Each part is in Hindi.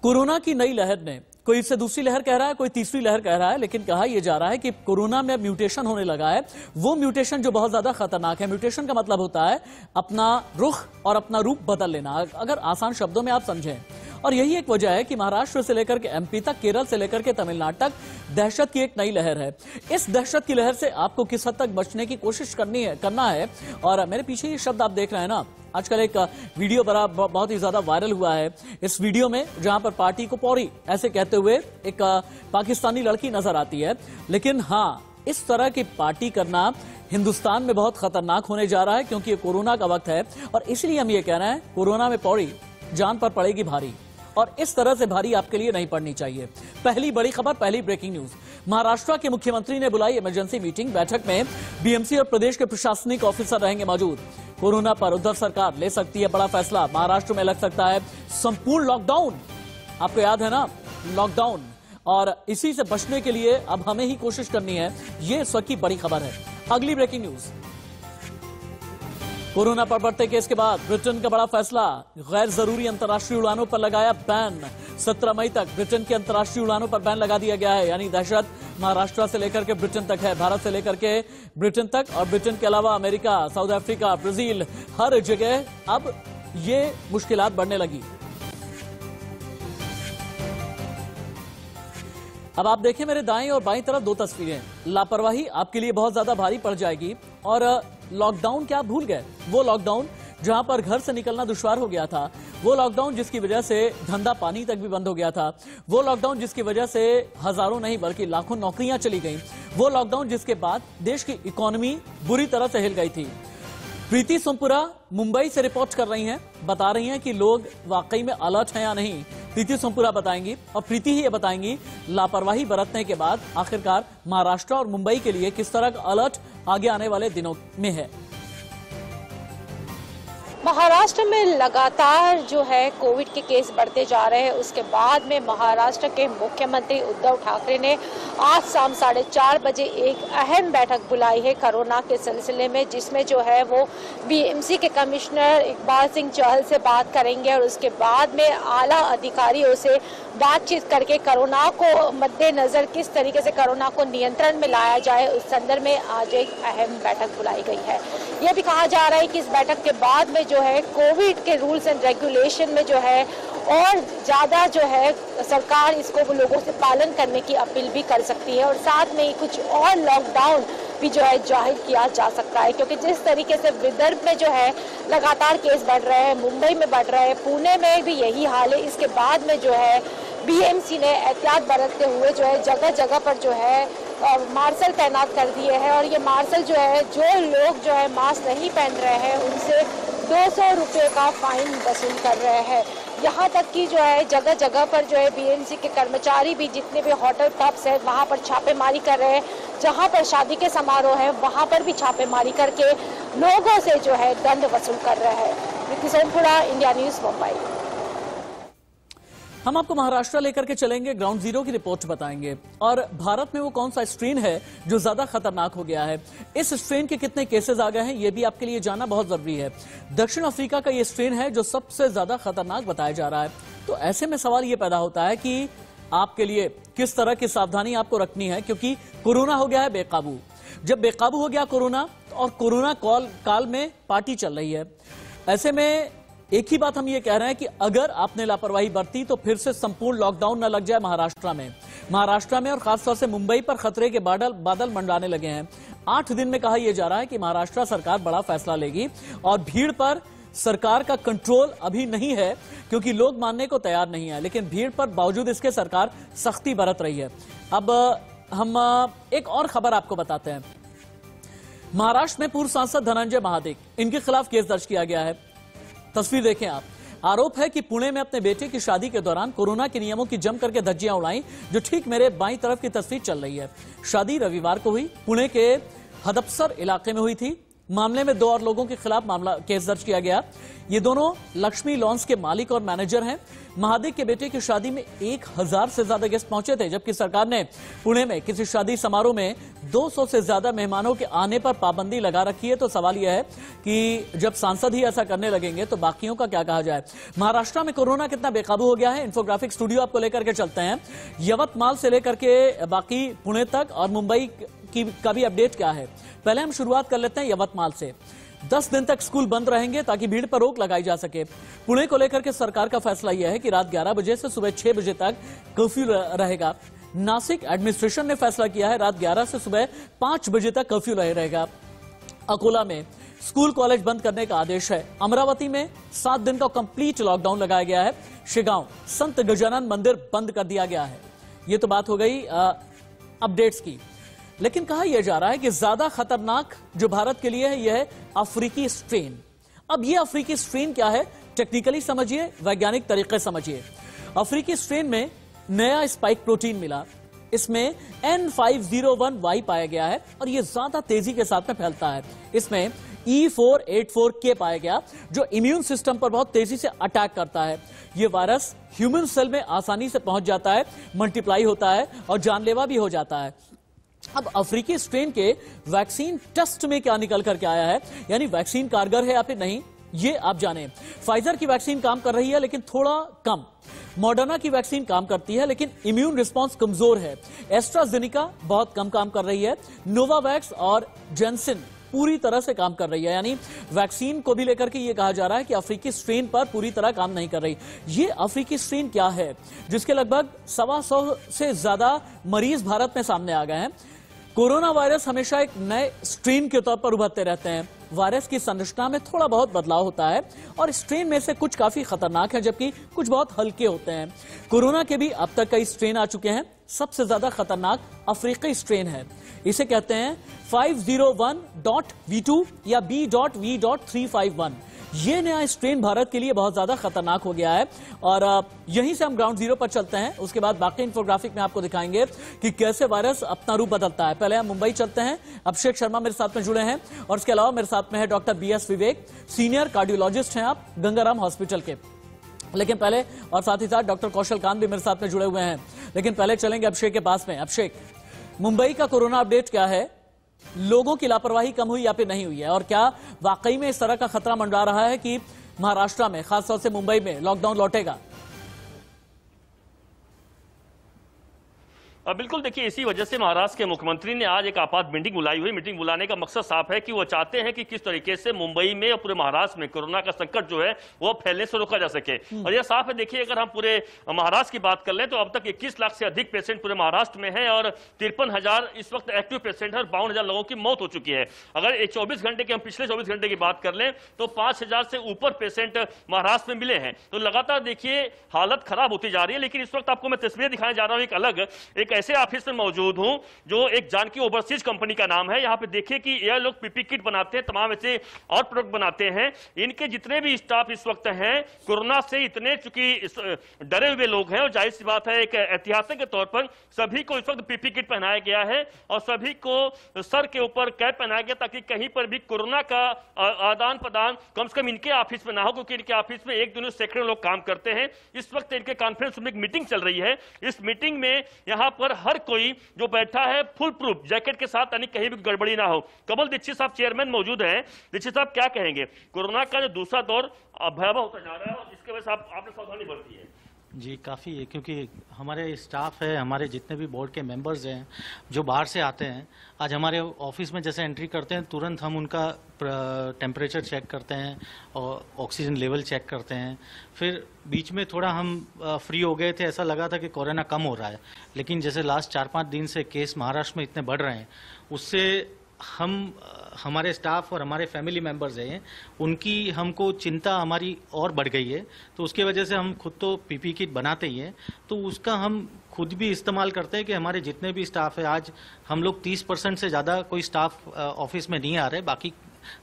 कोरोना की नई लहर ने, कोई इसे दूसरी लहर कह रहा है, कोई तीसरी लहर कह रहा है, लेकिन कहा यह जा रहा है कि कोरोना में म्यूटेशन होने लगा है। वो म्यूटेशन जो बहुत ज्यादा खतरनाक है। म्यूटेशन का मतलब होता है अपना रुख और अपना रूप बदल लेना, अगर आसान शब्दों में आप समझें। और यही एक वजह है कि महाराष्ट्र से लेकर के एमपी तक, केरल से लेकर के तमिलनाडु तक दहशत की एक नई लहर है। इस दहशत की लहर से आपको किस हद तक बचने की कोशिश करना है। और मेरे पीछे ये शब्द आप देख रहे हैं ना, आजकल एक वीडियो बहुत ही ज्यादा वायरल हुआ है। इस वीडियो में जहां पर पार्टी को पौड़ी ऐसे कहते हुए एक पाकिस्तानी लड़की नजर आती है। लेकिन हाँ, इस तरह की पार्टी करना हिंदुस्तान में बहुत खतरनाक होने जा रहा है, क्योंकि ये कोरोना का वक्त है। और इसलिए हम ये कह रहे हैं, कोरोना में पौड़ी जान पर पड़ेगी भारी, और इस तरह से भारी आपके लिए नहीं पड़नी चाहिए। पहली बड़ी खबर, पहली ब्रेकिंग न्यूज। महाराष्ट्र के मुख्यमंत्री ने बुलाई इमरजेंसी मीटिंग। बैठक में बीएमसी और प्रदेश के प्रशासनिक ऑफिसर रहेंगे मौजूद। कोरोना पर उद्धव सरकार ले सकती है बड़ा फैसला। महाराष्ट्र में लग सकता है संपूर्ण लॉकडाउन। आपको याद है ना, लॉकडाउन। और इसी से बचने के लिए अब हमें ही कोशिश करनी है। ये इस वक्त की बड़ी खबर है। अगली ब्रेकिंग न्यूज, कोरोना पर बढ़ते केस के बाद ब्रिटेन का बड़ा फैसला। गैर जरूरी अंतर्राष्ट्रीय उड़ानों पर लगाया बैन। 17 मई तक ब्रिटेन की अंतर्राष्ट्रीय उड़ानों पर बैन लगा दिया गया है। यानी दहशत महाराष्ट्र से लेकर के ब्रिटेन तक है, भारत से लेकर के ब्रिटेन तक। और ब्रिटेन के अलावा अमेरिका, साउथ अफ्रीका, ब्राजील, हर जगह अब ये मुश्किलात बढ़ने लगी। अब आप देखें मेरे दाएं और बाईं तरफ दो तस्वीरें। लापरवाही आपके लिए बहुत ज्यादा भारी पड़ जाएगी। और लॉकडाउन क्या भूल गए? वो लॉकडाउन जहां पर घर से निकलना दुश्वार हो गया था। वो लॉकडाउन जिसकी वजह से धंधा पानी तक भी बंद हो गया था। वो लॉकडाउन जिसकी वजह से हजारों नहीं बल्कि लाखों नौकरियां चली गईं। वो लॉकडाउन जिसके बाद देश की इकोनॉमी बुरी तरह से हिल गई थी। प्रीति सोमपुरा मुंबई से रिपोर्ट कर रही हैं, बता रही हैं कि लोग वाकई में अलर्ट हैं या नहीं। प्रीति सोमपुरा बताएंगी, और प्रीति ही ये बताएंगी लापरवाही बरतने के बाद आखिरकार महाराष्ट्र और मुंबई के लिए किस तरह का अलर्ट आगे आने वाले दिनों में है। महाराष्ट्र में लगातार जो है कोविड के केस बढ़ते जा रहे हैं। उसके बाद में महाराष्ट्र के मुख्यमंत्री उद्धव ठाकरे ने आज शाम 4:30 बजे एक अहम बैठक बुलाई है कोरोना के सिलसिले में, जिसमें जो है वो बीएमसी के कमिश्नर इकबाल सिंह चहल से बात करेंगे। और उसके बाद में आला अधिकारियों से बातचीत करके कोरोना को मद्देनजर किस तरीके से कोरोना को नियंत्रण में लाया जाए, उस संदर्भ में आज एक अहम बैठक बुलाई गई है। यह भी कहा जा रहा है कि इस बैठक के बाद में जो है कोविड के रूल्स एंड रेगुलेशन में जो है और ज्यादा जो है सरकार इसको लोगों से पालन करने की अपील भी कर सकती है। और साथ में ही कुछ और लॉकडाउन भी जो है जाहिर किया जा सकता है, क्योंकि जिस तरीके से विदर्भ में जो है लगातार केस बढ़ रहे हैं, मुंबई में बढ़ रहे हैं, पुणे में भी यही हाल है। इसके बाद में जो है बीएमसी ने एहतियात बरतते हुए जो है जगह जगह पर जो है मार्शल तैनात कर दिए हैं। और ये मार्शल जो है, जो लोग जो है मास्क नहीं पहन रहे हैं उनसे 200 रुपये का फाइन वसूल कर रहे हैं। यहाँ तक कि जो है जगह जगह पर जो है बीएमसी के कर्मचारी भी, जितने भी होटल पब्स है वहाँ पर छापेमारी कर रहे हैं। जहाँ पर शादी के समारोह है वहाँ पर भी छापेमारी करके लोगों से जो है दंड वसूल कर रहे हैं। प्रीति सोमपुरा, इंडिया न्यूज, मुंबई। हम आपको महाराष्ट्र लेकर के चलेंगे, ग्राउंड जीरो की रिपोर्ट बताएंगे। और भारत में वो कौन सा स्ट्रेन है जो ज्यादा खतरनाक हो गया है, इस स्ट्रेन के कितने केसेस आ गए हैं, ये भी आपके लिए जानना बहुत जरूरी है। दक्षिण अफ्रीका का ये स्ट्रेन है जो सबसे ज्यादा खतरनाक बताया जा रहा है। तो ऐसे में सवाल ये पैदा होता है कि आपके लिए किस तरह की सावधानी आपको रखनी है, क्योंकि कोरोना हो गया है बेकाबू। जब बेकाबू हो गया कोरोना, और कोरोना काल में पार्टी चल रही है, ऐसे में एक ही बात हम ये कह रहे हैं कि अगर आपने लापरवाही बरती तो फिर से संपूर्ण लॉकडाउन न लग जाए महाराष्ट्र में। और खासतौर से मुंबई पर खतरे के बादल मंडराने लगे हैं। 8 दिन में कहा यह जा रहा है कि महाराष्ट्र सरकार बड़ा फैसला लेगी। और भीड़ पर सरकार का कंट्रोल अभी नहीं है, क्योंकि लोग मानने को तैयार नहीं है, लेकिन भीड़ पर बावजूद इसके सरकार सख्ती बरत रही है। अब हम एक और खबर आपको बताते हैं। महाराष्ट्र में पूर्व सांसद धनंजय महाडिक, इनके खिलाफ केस दर्ज किया गया है। तस्वीर देखें आप। आरोप है कि पुणे में अपने बेटे की शादी के दौरान कोरोना के नियमों की जम करके धज्जियां उड़ाई, जो ठीक मेरे बाईं तरफ की तस्वीर चल रही है। शादी रविवार को हुई, पुणे के हडपसर इलाके में हुई थी। मामले में 2 और लोगों के खिलाफ केस दर्ज किया गया। ये दोनों लक्ष्मी लॉन्स के मालिक और मैनेजर हैं। महादिक के बेटे की शादी में 1000 से ज्यादा गेस्ट पहुंचे थे, जबकि सरकार ने पुणे में किसी शादी समारोह में 200 से ज्यादा मेहमानों के आने पर पाबंदी लगा रखी है। तो सवाल यह है कि जब सांसद ही ऐसा करने लगेंगे तो बाकियों का क्या कहा जाए। महाराष्ट्र में कोरोना कितना बेकाबू हो गया है, इंफोग्राफिक स्टूडियो आपको लेकर के चलते हैं। यवतमाल से लेकर के बाकी पुणे तक और मुंबई का भी अपडेट क्या है। पहले हम शुरुआत कर लेते हैं यवतमाल से। 10 दिन तक स्कूल बंद रहेंगे ताकि भीड़ पर रोक लगाई जा सके। पुणे को लेकर के सरकार का फैसला यह है कि रात 11 बजे से सुबह 6 बजे तक कर्फ्यू रहेगा। नासिक एडमिनिस्ट्रेशन ने फैसला किया है रात 11 से सुबह 5 बजे तक कर्फ्यू रहेगा। अकोला में स्कूल कॉलेज बंद करने का आदेश है। अमरावती में 7 दिन का कंप्लीट लॉकडाउन लगाया गया है। शिगांव संत गजानन मंदिर बंद कर दिया गया है। यह तो बात हो गई अपडेट्स की, लेकिन कहा यह जा रहा है कि ज्यादा खतरनाक जो भारत के लिए है यह है अफ्रीकी स्ट्रेन। अब यह अफ्रीकी स्ट्रेन क्या है, टेक्निकली समझिए, वैज्ञानिक तरीके समझिए। अफ्रीकी स्ट्रेन में नया स्पाइक प्रोटीन मिला, इसमें N501Y पाया गया है और यह ज्यादा तेजी के साथ में फैलता है। इसमें E484K पाया गया जो इम्यून सिस्टम पर बहुत तेजी से अटैक करता है। यह वायरस ह्यूमन सेल में आसानी से पहुंच जाता है, मल्टीप्लाई होता है और जानलेवा भी हो जाता है। अब अफ्रीकी स्ट्रेन के वैक्सीन टेस्ट में क्या निकल करके आया है, यानी वैक्सीन कारगर है या फिर नहीं, ये आप जानें। फाइजर की वैक्सीन काम कर रही है लेकिन थोड़ा कम। मॉडर्ना की वैक्सीन काम करती है लेकिन इम्यून रिस्पांस कमजोर है। एस्ट्राजेनिका बहुत कम काम कर रही है। नोवावैक्स और जेनसिन पूरी तरह से काम कर रही है। यानी वैक्सीन को भी लेकर के ये कहा जा रहा है कि अफ्रीकी स्ट्रेन पर पूरी तरह काम नहीं कर रही। ये अफ्रीकी स्ट्रेन क्या है जिसके लगभग 125 से ज्यादा मरीज भारत में सामने आ गए हैं। कोरोना वायरस हमेशा एक नए स्ट्रेन के तौर पर उभरते रहते हैं। वायरस की संरचना में थोड़ा बहुत बदलाव होता है और स्ट्रेन में से कुछ काफी खतरनाक है जबकि कुछ बहुत हल्के होते हैं। कोरोना के भी अब तक कई स्ट्रेन आ चुके हैं। सबसे ज्यादा खतरनाक अफ्रीकी स्ट्रेन है। इसे कहते हैं 501.V2 या B.V.351। ये नया स्ट्रेन भारत के लिए बहुत ज्यादा खतरनाक हो गया है और यहीं से हम ग्राउंड जीरो पर चलते हैं। उसके बाद बाकी इंफोग्राफिक में आपको दिखाएंगे कि कैसे वायरस अपना रूप बदलता है। पहले हम मुंबई चलते हैं। अभिषेक शर्मा मेरे साथ में जुड़े हैं और इसके अलावा मेरे साथ में है डॉक्टर BS विवेक, सीनियर कार्डियोलॉजिस्ट हैं आप गंगाराम हॉस्पिटल के। लेकिन पहले और साथ ही साथ डॉक्टर कौशल कांत भी मेरे साथ में जुड़े हुए हैं। लेकिन पहले चलेंगे अभिषेक के पास में। अभिषेक, मुंबई का कोरोना अपडेट क्या है? लोगों की लापरवाही कम हुई या फिर नहीं हुई है, और क्या वाकई में इस तरह का खतरा मंडरा रहा है कि महाराष्ट्र में, खासतौर से मुंबई में, लॉकडाउन लौटेगा? बिल्कुल, देखिए इसी वजह से महाराष्ट्र के मुख्यमंत्री ने आज एक आपात मीटिंग बुलाई हुई। मीटिंग बुलाने का मकसद साफ है कि वो चाहते हैं कि किस तरीके से मुंबई में और पूरे महाराष्ट्र में कोरोना का संकट जो है वो फैलने से रोका जा सके। और ये साफ है, देखिए अगर हम पूरे महाराष्ट्र की बात कर लें तो अब तक 21 लाख से अधिक पेशेंट पूरे महाराष्ट्र में है और 53,000 इस वक्त एक्टिव पेशेंट है और 52,000 लोगों की मौत हो चुकी है। अगर 24 घंटे की हम पिछले 24 घंटे की बात कर लें तो 5,000 से ऊपर पेशेंट महाराष्ट्र में मिले हैं। तो लगातार देखिए हालत खराब होती जा रही है। लेकिन इस वक्त आपको मैं तस्वीर दिखाने जा रहा हूं, एक ऐसे ऑफिस में मौजूद हूं जो एक जानकी ओवरसीज कंपनी का नाम है। यहां पे देखिए कि ये लोग पीपी किट बनाते हैं, तमाम ऐसे और प्रोडक्ट बनाते हैं। इनके जितने भी स्टाफ इस वक्त हैं कोरोना से इतने चूंकि डरे हुए लोग हैं और जाहिर सी बात है एक ऐतिहासिक के तौर पर सभी को इस वक्त पीपी किट पहनाया गया है और सभी को सर के ऊपर कैप पहनाया गया ताकि कहीं पर भी कोरोना का आदान प्रदान कम से कम इनके ऑफिस में ना हो, क्योंकि इनके ऑफिस में एक दिन सैकड़ों लोग काम करते हैं। इस वक्त इनके कॉन्फ्रेंस में एक मीटिंग चल रही है। इस मीटिंग में यहां पर हर कोई जो बैठा है फुल प्रूफ जैकेट के साथ, यानी कहीं भी गड़बड़ी ना हो। कमल दीक्षित साहब चेयरमैन मौजूद हैं। दीक्षित साहब, क्या कहेंगे? कोरोना का जो दूसरा दौर भयावह होता जा रहा है और जिसके वजह से आपने सावधानी बरती है। जी काफ़ी है, क्योंकि हमारे स्टाफ है, हमारे जितने भी बोर्ड के मेंबर्स हैं जो बाहर से आते हैं, आज हमारे ऑफिस में जैसे एंट्री करते हैं तुरंत हम उनका टेम्परेचर चेक करते हैं और ऑक्सीजन लेवल चेक करते हैं। फिर बीच में थोड़ा हम फ्री हो गए थे, ऐसा लगा था कि कोरोना कम हो रहा है, लेकिन जैसे लास्ट 4-5 दिन से केस महाराष्ट्र में इतने बढ़ रहे हैं, उससे हमारे स्टाफ और हमारे फैमिली मेंबर्स हैं उनकी हमको चिंता हमारी और बढ़ गई है। तो उसके वजह से हम खुद तो पीपी किट बनाते ही हैं, तो उसका हम खुद भी इस्तेमाल करते हैं कि हमारे जितने भी स्टाफ है, आज हम लोग 30% से ज़्यादा कोई स्टाफ ऑफिस में नहीं आ रहे, बाकी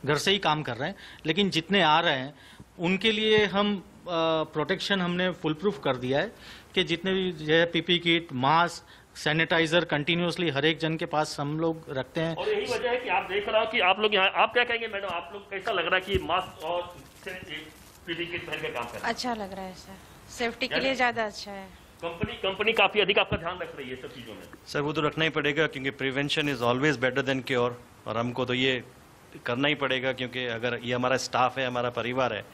घर से ही काम कर रहे हैं। लेकिन जितने आ रहे हैं उनके लिए हम प्रोटेक्शन हमने फुल प्रूफ कर दिया है कि जितने भी जो है PP kit, mask, sanitiser continuously हर एक जन के पास हम लोग रखते हैं। और यही वजह है कि आप देख रहा हो कि आप लोग यहाँ, आप क्या कहेंगे मैडम, आप लोग कैसा लग रहा है कि मास्क और पीपीई किट पहन के काम कर रहे हैं? अच्छा लग रहा है सर, सेफ्टी के लिए ज्यादा अच्छा है। कंपनी काफी अधिक आपका ध्यान रख रही है सब चीजों में। सर वो तो रखना ही पड़ेगा क्योंकि prevention is always better than cure, और हमको तो ये करना ही पड़ेगा क्योंकि अगर ये हमारा स्टाफ है, हमारा परिवार है,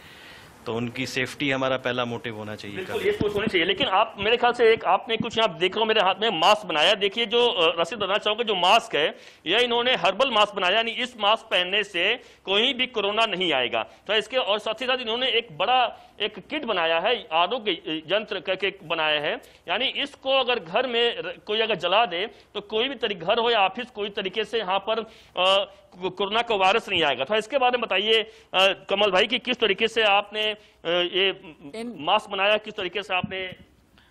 तो उनकी सेफ्टी हमारा पहला मोटिव होना चाहिए। बिल्कुल ये सोच होनी चाहिए। लेकिन आप मेरे ख्याल से एक आपने कुछ यहाँ देख रहे हो मेरे हाथ में मास्क बनाया, देखिए जो रसीद बताना चाहूंगा, जो मास्क है यह इन्होंने हर्बल मास्क बनाया, यानी इस मास्क पहनने से कोई भी कोरोना नहीं आएगा। तो इसके और साथ ही साथ इन्होंने एक बड़ा एक किट बनाया है, आरोग्य यंत्र करके बनाया है, यानी इसको अगर घर में कोई अगर जला दे तो कोई भी घर हो या ऑफिस, कोई तरीके से यहाँ पर कोरोना का वायरस नहीं आएगा। तो इसके बारे में बताइए कमल भाई कि किस तरीके से आपने ये मास्क बनाया, किस तरीके से आपने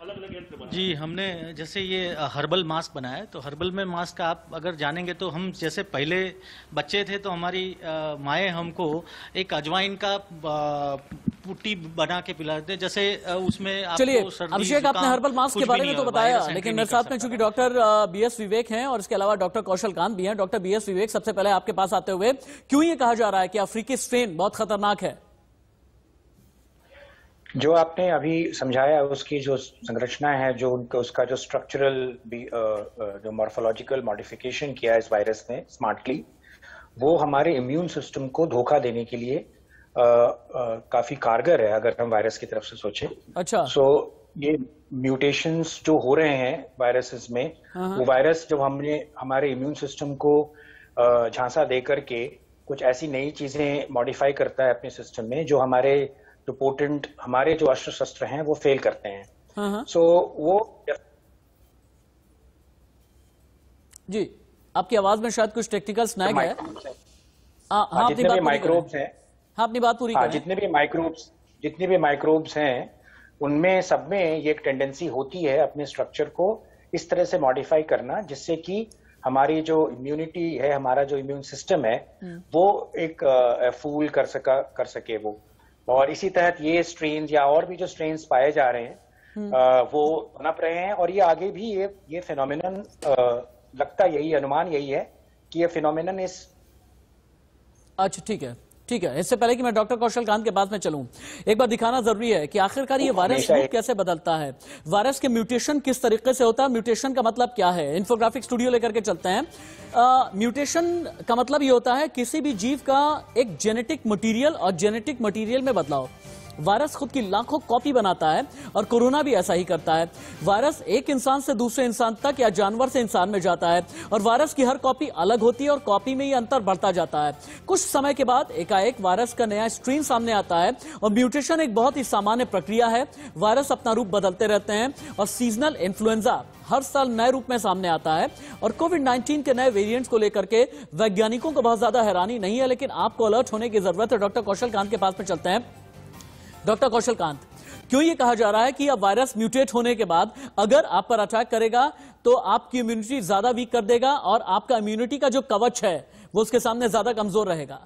अलग अलग यंत्र बनाया? जी, हमने जैसे ये हर्बल मास्क बनाया है, तो हर्बल में मास्क आप अगर जानेंगे तो हम जैसे पहले बच्चे थे तो हमारी माएँ हमको एक अजवाइन का पुट्टी बना के पिलाते थे, जैसे उसमें चलिए अभिषेक, आपने हर्बल मास्क के बारे में तो बताया, लेकिन मेरे साथ में चूंकि डॉक्टर बीएस विवेक हैं और इसके अलावा डॉक्टर कौशल कांत भी हैं। डॉक्टर बीएस विवेक, सबसे पहले आपके पास आते हुए, क्यों ये कहा जा रहा है कि अफ्रीकी स्ट्रेन बहुत खतरनाक है? जो आपने अभी समझाया उसकी जो संरचना है, जो उनका उसका जो स्ट्रक्चरल जो मॉर्फोलॉजिकल मॉडिफिकेशन किया है इस वायरस ने स्मार्टली, वो हमारे इम्यून सिस्टम को धोखा देने के लिए काफी कारगर है अगर हम वायरस की तरफ से सोचें। अच्छा। सो ये म्यूटेशंस जो हो रहे हैं वायरसेस में, वो वायरस जब हमने हमारे इम्यून सिस्टम को झांसा दे करके कुछ ऐसी नई चीजें मॉडिफाई करता है अपने सिस्टम में, जो हमारे जो पोटेंट हमारे जो अस्त्र शस्त्र हैं वो फेल करते हैं। सो वो जी, आपकी आवाज में शायद कुछ टेक्निकल स्नैग है। जितने भी माइक्रोब्स हैं, हाँ अपनी बात पूरी करें। जितने भी माइक्रोब्स हैं उनमें सब में ये एक टेंडेंसी होती है अपने स्ट्रक्चर को इस तरह से मॉडिफाई करना, जिससे कि हमारी जो इम्यूनिटी है, हमारा जो इम्यून सिस्टम है, वो एक फूल कर सके वो। और इसी तहत ये स्ट्रेन या और भी जो स्ट्रेन्स पाए जा रहे हैं वो पनप रहे हैं, और ये आगे भी ये फिनोमिनन लगता यही, अनुमान यही है कि ये फिनोमिनन इस। अच्छा ठीक है। इससे पहले कि मैं डॉक्टर कौशल कांत के पास में चलूं, एक बार दिखाना जरूरी है कि आखिरकार ये वायरस रूप कैसे बदलता है, वायरस के म्यूटेशन किस तरीके से होता है, म्यूटेशन का मतलब क्या है। इन्फोग्राफिक स्टूडियो लेकर के चलते हैं। म्यूटेशन का मतलब ये होता है किसी भी जीव का एक जेनेटिक मटेरियल और जेनेटिक मटेरियल में बदलाव। वायरस खुद की लाखों कॉपी बनाता है और कोरोना भी ऐसा ही करता है। वायरस एक इंसान से दूसरे इंसान तक या जानवर से इंसान में जाता है और वायरस की हर कॉपी अलग होती है और कॉपी में ही अंतर बढ़ता जाता है। कुछ समय के बाद एकाएक वायरस का नया स्ट्रेन सामने आता है और म्यूटेशन एक बहुत ही सामान्य प्रक्रिया है। वायरस अपना रूप बदलते रहते हैं और सीजनल इन्फ्लुएंजा हर साल नए रूप में सामने आता है। और कोविड-19 के नए वेरिएंट्स को लेकर के वैज्ञानिकों को बहुत ज्यादा हैरानी नहीं है, लेकिन आपको अलर्ट होने की जरूरत है। डॉक्टर कौशल कांत के पास में चलते हैं। डॉक्टर कौशल कांत, क्यों ये कहा जा रहा है कि अब वायरस म्यूटेट होने के बाद अगर आप पर अटैक करेगा तो आपकी इम्यूनिटी ज्यादा वीक कर देगा और आपका इम्यूनिटी का जो कवच है वो उसके सामने ज्यादा कमजोर रहेगा?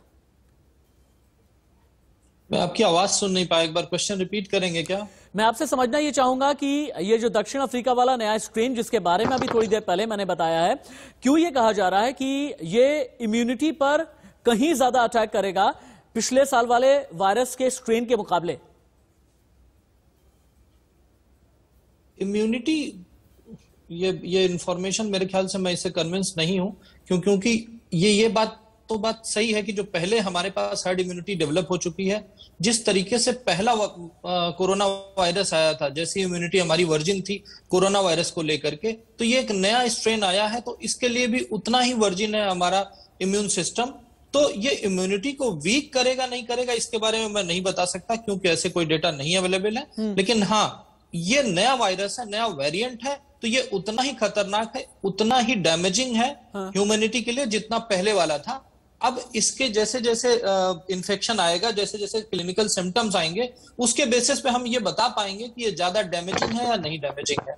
मैं आपकी आवाज सुन नहीं पाया, एक बार क्वेश्चन रिपीट करेंगे क्या? मैं आपसे समझना ये चाहूंगा कि ये जो दक्षिण अफ्रीका वाला नया स्ट्रेन जिसके बारे में अभी थोड़ी देर पहले मैंने बताया है, क्यों ये कहा जा रहा है कि ये इम्यूनिटी पर कहीं ज्यादा अटैक करेगा पिछले साल वाले वायरस के स्ट्रेन के मुकाबले? इम्यूनिटी, ये इंफॉर्मेशन मेरे ख्याल से मैं इससे कन्विंस नहीं हूं, क्योंकि ये बात सही है कि जो पहले हमारे पास हर्ड इम्यूनिटी डेवलप हो चुकी है, जिस तरीके से पहला कोरोना वायरस आया था, जैसी इम्यूनिटी हमारी वर्जिन थी कोरोना वायरस को लेकर के, तो ये एक नया स्ट्रेन आया है तो इसके लिए भी उतना ही वर्जिन है हमारा इम्यून सिस्टम। तो ये इम्यूनिटी को वीक करेगा नहीं करेगा इसके बारे में मैं नहीं बता सकता, क्योंकि ऐसे कोई डेटा नहीं अवेलेबल है। लेकिन हाँ, ये नया वायरस है, नया वेरिएंट है, तो ये उतना ही खतरनाक है, उतना ही डैमेजिंग है ह्यूमैनिटी के लिए जितना पहले वाला था। अब इसके जैसे जैसे इन्फेक्शन आएगा, जैसे जैसे क्लिनिकल सिम्टम्स आएंगे, उसके बेसिस पे हम ये बता पाएंगे कि ये ज्यादा डैमेजिंग है या नहीं डैमेजिंग है।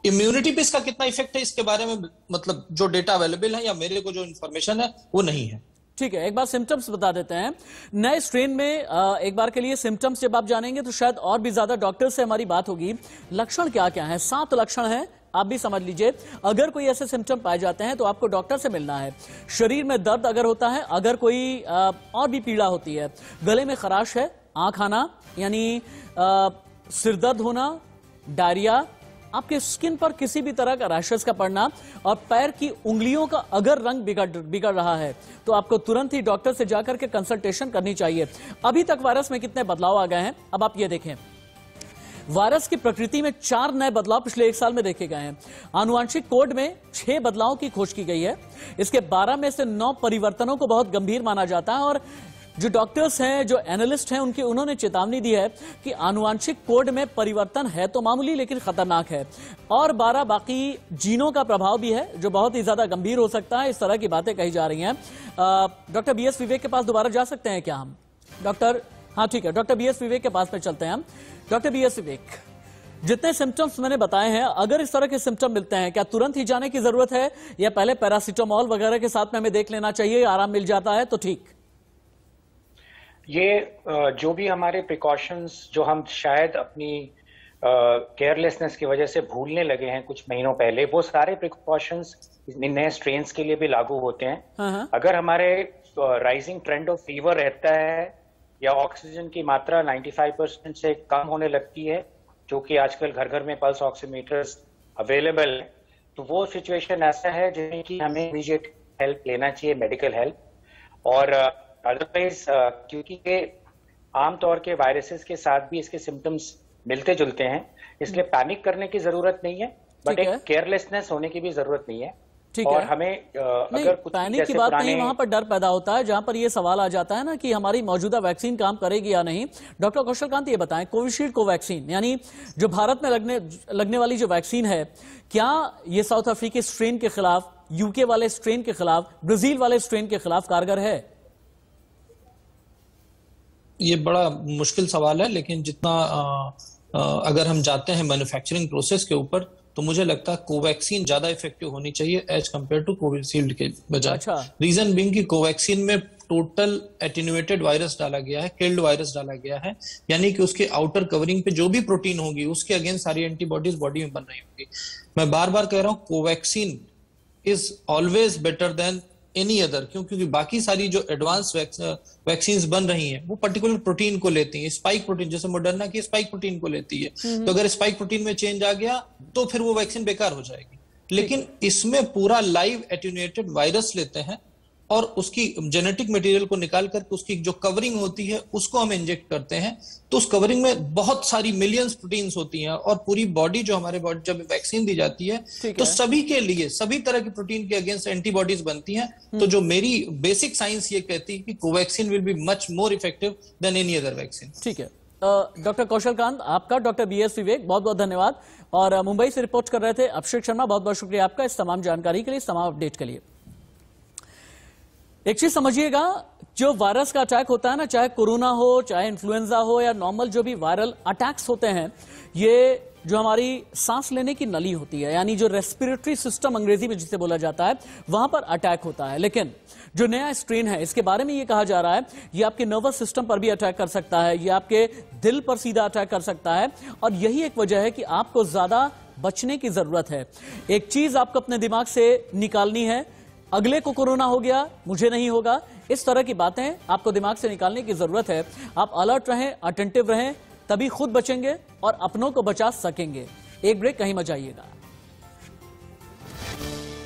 इम्यूनिटी पे इसका कितना इफेक्ट है इसके बारे में मतलब जो डेटा अवेलेबल है या मेरे को जो इन्फॉर्मेशन है वो नहीं है। ठीक है, एक बार सिम्टम्स बता देते हैं। नए स्ट्रेन में एक बार के लिए सिम्टम्स जब आप जानेंगे तो शायद और भी ज्यादा डॉक्टर से हमारी बात होगी। लक्षण क्या क्या है? 7 लक्षण हैं आप भी समझ लीजिए, अगर कोई ऐसे सिम्टम पाए जाते हैं तो आपको डॉक्टर से मिलना है। शरीर में दर्द अगर होता है, अगर कोई और भी पीड़ा होती है, गले में खराश है, आंख आना यानी सिरदर्द होना, डायरिया, आपके स्किन पर किसी भी तरह का रैशेस का पड़ना और पैर की उंगलियों का अगर रंग बिगड़ रहा है तो आपको तुरंत ही डॉक्टर से जाकर के कंसल्टेशन करनी चाहिए। अभी तक वायरस में कितने बदलाव आ गए हैं, अब आप ये देखें। वायरस की प्रकृति में 4 नए बदलाव पिछले 1 साल में देखे गए हैं। आनुवंशिक कोड में 6 बदलावों की खोज की गई है। इसके 12 में से 9 परिवर्तनों को बहुत गंभीर माना जाता है और जो डॉक्टर्स हैं, जो एनालिस्ट हैं, उन्होंने चेतावनी दी है कि आनुवंशिक कोड में परिवर्तन है तो मामूली लेकिन खतरनाक है, और 12 बाकी जीनों का प्रभाव भी है जो बहुत ही ज्यादा गंभीर हो सकता है। इस तरह की बातें कही जा रही हैं। डॉक्टर BS विवेक के पास दोबारा जा सकते हैं क्या हम? डॉक्टर, हाँ ठीक है, डॉक्टर BS विवेक के पास में चलते हैं हम। डॉक्टर BS विवेक, जितने सिम्टम्स मैंने बताए हैं, अगर इस तरह के सिम्टम मिलते हैं, क्या तुरंत ही जाने की जरूरत है या पहले पैरासीटामोल वगैरह के साथ में हमें देख लेना चाहिए, आराम मिल जाता है तो ठीक? ये जो भी हमारे प्रिकॉशंस जो हम शायद अपनी केयरलेसनेस की वजह से भूलने लगे हैं कुछ महीनों पहले, वो सारे प्रिकॉशंस नए स्ट्रेन्स के लिए भी लागू होते हैं। अगर हमारे राइजिंग ट्रेंड ऑफ फीवर रहता है या ऑक्सीजन की मात्रा 95% से कम होने लगती है, जो कि आजकल घर घर में पल्स ऑक्सीमीटर्स अवेलेबल है, तो वो सिचुएशन ऐसा है जिसमें कि हमें इमीडिएट हेल्प लेना चाहिए, मेडिकल हेल्प। और अदरवाइज क्योंकि ये आमतौर के वायरसेस के साथ भी इसके सिम्टम्स मिलते जुलते हैं, इसलिए पैनिक करने की जरूरत नहीं है, बट एक केयरलेसनेस होने की भी जरूरत नहीं है। और हमें अगर कुछ पैनिक की बात नहीं, वहां पर डर पैदा होता है जहां पर ये सवाल आ जाता है ना कि हमारी मौजूदा वैक्सीन काम करेगी या नहीं। डॉक्टर कौशल कांत ये बताएं, कोविशील्ड कोवैक्सीन यानी जो भारत में लगने वाली जो वैक्सीन है, क्या ये साउथ अफ्रीकी स्ट्रेन के खिलाफ, यूके वाले स्ट्रेन के खिलाफ, ब्राजील वाले स्ट्रेन के खिलाफ कारगर है? ये बड़ा मुश्किल सवाल है, लेकिन जितना अगर हम जाते हैं मैन्युफैक्चरिंग प्रोसेस के ऊपर, तो मुझे लगता है कोवैक्सीन ज्यादा इफेक्टिव होनी चाहिए एज कंपेयर टू कोविशील्ड के बजाय। रीजन बीइंग कि कोवैक्सीन में टोटल एटेन्यूएटेड वायरस डाला गया है, किल्ड वायरस डाला गया है, यानी कि उसके आउटर कवरिंग पे जो भी प्रोटीन होगी उसके अगेंस्ट सारी एंटीबॉडीज बॉडी में बन रही होगी। मैं बार बार कह रहा हूँ, Covaxin is always better than any other, क्योंकि बाकी सारी जो एडवांस वैक्सीन्स बन रही हैं वो पर्टिकुलर प्रोटीन को लेती हैं, स्पाइक प्रोटीन, जैसे मॉडर्ना की स्पाइक प्रोटीन को लेती है। तो अगर स्पाइक प्रोटीन में चेंज आ गया तो फिर वो वैक्सीन बेकार हो जाएगी। लेकिन इसमें पूरा लाइव एटेन्यूएटेड वायरस लेते हैं और उसकी जेनेटिक मटेरियल को निकाल करके उसकी जो कवरिंग होती है उसको हम इंजेक्ट करते हैं, तो उस कवरिंग में बहुत सारी मिलियंस प्रोटीन्स होती हैं और पूरी बॉडी जो हमारे बॉडी जब वैक्सीन दी जाती है तो सभी के लिए सभी तरह की प्रोटीन के अगेंस्ट एंटीबॉडीज बनती हैं। तो जो मेरी बेसिक साइंस ये कहती है कि Covaxin will be much more effective than any other vaccine. ठीक है, डॉक्टर कौशल कांत आपका, डॉक्टर BS विवेक बहुत बहुत धन्यवाद, और मुंबई से रिपोर्ट कर रहे थे अभिषेक शर्मा, बहुत बहुत शुक्रिया आपका इस तमाम जानकारी के लिए, इस तमाम अपडेट के लिए। एक चीज समझिएगा, जो वायरस का अटैक होता है ना, चाहे कोरोना हो, चाहे इन्फ्लुएंजा हो या नॉर्मल जो भी वायरल अटैक्स होते हैं, ये जो हमारी सांस लेने की नली होती है, यानी जो रेस्पिरेटरी सिस्टम अंग्रेजी में जिसे बोला जाता है, वहां पर अटैक होता है। लेकिन जो नया स्ट्रेन है, इसके बारे में ये कहा जा रहा है, ये आपके नर्वस सिस्टम पर भी अटैक कर सकता है, ये आपके दिल पर सीधा अटैक कर सकता है, और यही एक वजह है कि आपको ज्यादा बचने की जरूरत है। एक चीज आपको अपने दिमाग से निकालनी है, अगले को कोरोना हो गया, मुझे नहीं होगा, इस तरह की बातें आपको दिमाग से निकालने की जरूरत है। आप अलर्ट रहें, अटेंटिव रहें, तभी खुद बचेंगे और अपनों को बचा सकेंगे। एक ब्रेक, कहीं मत जाइएगा।